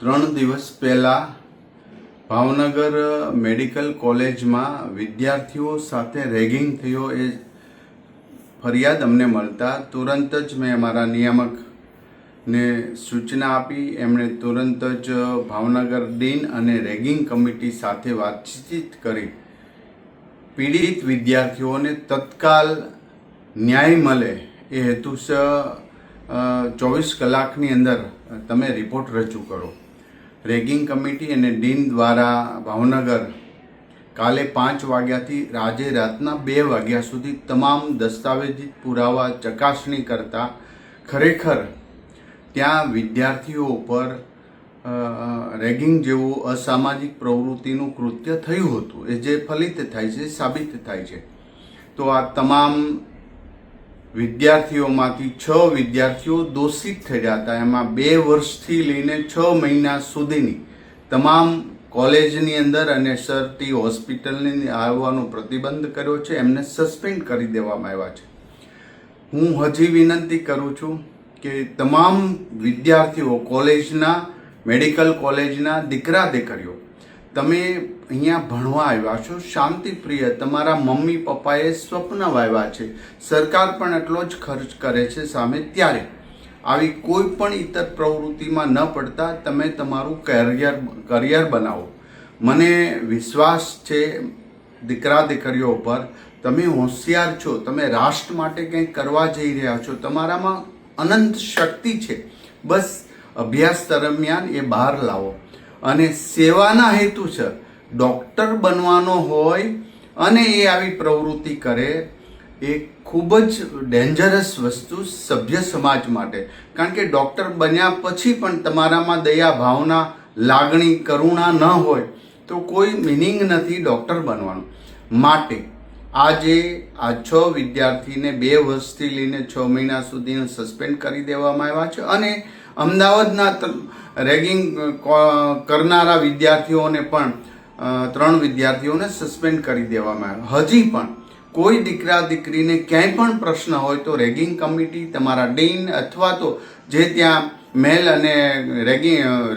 3 દિવસ પહેલાં ભાવનગર મેડિકલ કોલેજમાં વિદ્યાર્થીઓ સાથે રેગિંગ થયો એ ફરિયાદ અમને મળતા તુરંત જ મેં અમારા નિયામકને સૂચના આપી. એમણે તુરંત જ ભાવનગર ડીન અને રેગિંગ કમિટી સાથે વાતચીત કરી પીડિત વિદ્યાર્થીઓને તત્કાલ ન્યાય મળે એ હેતુસર 24 કલાકની અંદર તમે રિપોર્ટ રજૂ કરો. રેગિંગ કમિટી અને ડીન દ્વારા ભાવનગર કાલે 5 વાગ્યાથી આજે રાતના 2 વાગ્યા સુધી તમામ દસ્તાવેજી પુરાવા ચકાસણી કરતા ખરેખર ત્યાં વિદ્યાર્થીઓ ઉપર રેગિંગ જેવું અસામાજિક પ્રવૃત્તિનું કૃત્ય થયું હતું એ જે ફલિત થાય છે, સાબિત થાય છે. તો આ તમામ વિદ્યાર્થીઓમાંથી 6 વિદ્યાર્થીઓ દોષિત થયા હતા. એમાં 2 વર્ષથી લઈને 6 મહિના સુધીની તમામ કોલેજની અંદર અને સરટી હોસ્પિટલની આવવાનો પ્રતિબંધ કર્યો છે. એમને સસ્પેન્ડ કરી દેવામાં આવ્યા છે. હું હજી વિનંતી કરું છું કે તમામ વિદ્યાર્થીઓ કોલેજના, મેડિકલ કોલેજના દીકરા દીકરીઓ, તમે અહીંયા ભણવા આવ્યા છો, શાંતિપ્રિય, તમારા મમ્મી પપ્પાએ સ્વપ્ન વાવ્યા છે, સરકાર પણ એટલો જ ખર્ચ કરે છે સામે, ત્યારે આવી કોઈ પણ ઇતર પ્રવૃત્તિમાં ન પડતા તમે તમારું કરિયર બનાવો. મને વિશ્વાસ છે દીકરા દીકરીઓ ઉપર, તમે હોશિયાર છો, તમે રાષ્ટ્ર માટે કંઈક કરવા જઈ રહ્યા છો, તમારામાં અનંત શક્તિ છે. બસ અભ્યાસ દરમિયાન એ બહાર લાવો અને સેવાના હેતુસર ડૉક્ટર બનવાનો હોય અને એ આવી પ્રવૃત્તિ કરે એ ખૂબ જ ડેન્જરસ વસ્તુ સભ્ય સમાજ માટે. કારણ કે ડૉક્ટર બન્યા પછી પણ તમારામાં દયા, ભાવના, લાગણી, કરુણા ન હોય તો કોઈ મિનિંગ નથી ડૉક્ટર બનવાનું. માટે આજે આ 6 વિદ્યાર્થીને 2 વર્ષથી લઈને 6 મહિના સુધીનું સસ્પેન્ડ કરી દેવામાં આવ્યા છે અને અમદાવાદના રેગિંગ કરનારા વિદ્યાર્થીઓને પણ 3 વિદ્યાર્થીઓને સસ્પેન્ડ કરી દેવામાં આવ્યા. હજી પણ કોઈ દીકરા દીકરીને ક્યાંય પણ પ્રશ્ન હોય તો રેગિંગ કમિટી, તમારા ડીન અથવા તો જે ત્યાં મેલ અને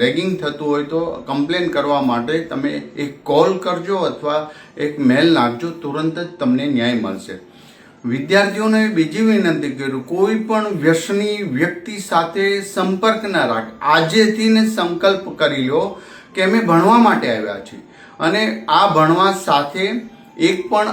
રેગિંગ થતું હોય તો કમ્પ્લેન કરવા માટે તમે એક કોલ કરજો અથવા એક મેલ નાખજો, તુરંત જ તમને ન્યાય મળશે. વિદ્યાર્થીઓને બીજી વિનંતી કરું, કોઈ પણ વ્યસની વ્યક્તિ સાથે સંપર્ક ન રાખ. આજેથી ને સંકલ્પ કરી લો કે અમે ભણવા માટે આવ્યા છીએ અને આ ભણવા સાથે એક પણ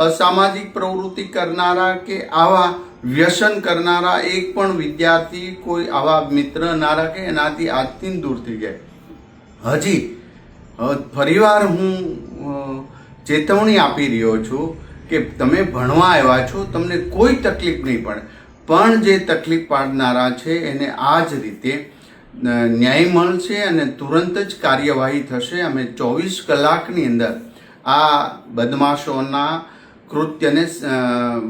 અસામાજિક પ્રવૃત્તિ કરનારા કે આવા વ્યસન કરનારા એક પણ વિદ્યાર્થી કોઈ આવા મિત્ર ના રાખે, એનાથી આજથી દૂર થઈ જાય. હજી ફરીવાર હું ચેતવણી આપી રહ્યો છું કે તમે ભણવા આવ્યા છો, તમને કોઈ તકલીફ નહીં પડે, પણ જે તકલીફ પાડનારા છે એને આ જ રીતે ન્યાય મળશે અને તુરંત જ કાર્યવાહી થશે. અમે 24 કલાકની અંદર આ બદમાશોના કૃત્યને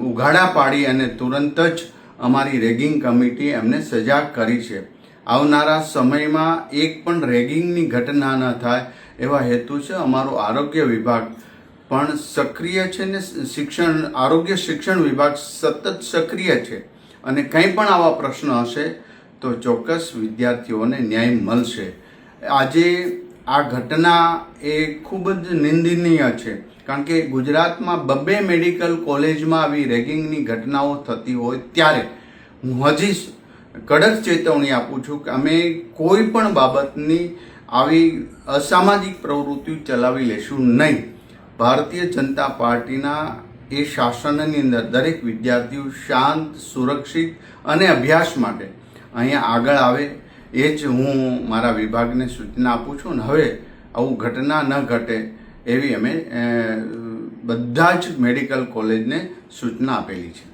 ઉઘાડા પાડી અને તુરંત જ અમારી રેગિંગ કમિટી એમને સજાગ કરી છે. આવનારા સમયમાં એક પણ રેગિંગની ઘટના ન થાય એવા હેતુ છે. અમારો આરોગ્ય વિભાગ પણ સક્રિય છે ને આરોગ્ય શિક્ષણ વિભાગ સતત સક્રિય છે અને કંઈ પણ આવા પ્રશ્ન હશે તો ચોક્કસ વિદ્યાર્થીઓને ન્યાય મળશે. આજે આ ઘટના એ ખૂબ જ નિંદનીય છે, કારણ કે ગુજરાતમાં 2 મેડિકલ કોલેજમાં આવી રેગિંગની ઘટનાઓ થતી હોય ત્યારે હું હજી કડક ચેતવણી આપું છું કે અમે કોઈ પણ બાબતની આવી અસામાજિક પ્રવૃત્તિ ચલાવી લેશું નહીં. ભારતીય જનતા પાર્ટીના એ શાસનની અંદર દરેક વિદ્યાર્થીઓ શાંત, સુરક્ષિત અને અભ્યાસ માટે અહીંયા આગળ આવે એ જ હું મારા વિભાગને સૂચના આપું છું. અને હવે આવું ઘટના ન ઘટે એવી અમે બધા જ મેડિકલ કોલેજને સૂચના આપેલી છે.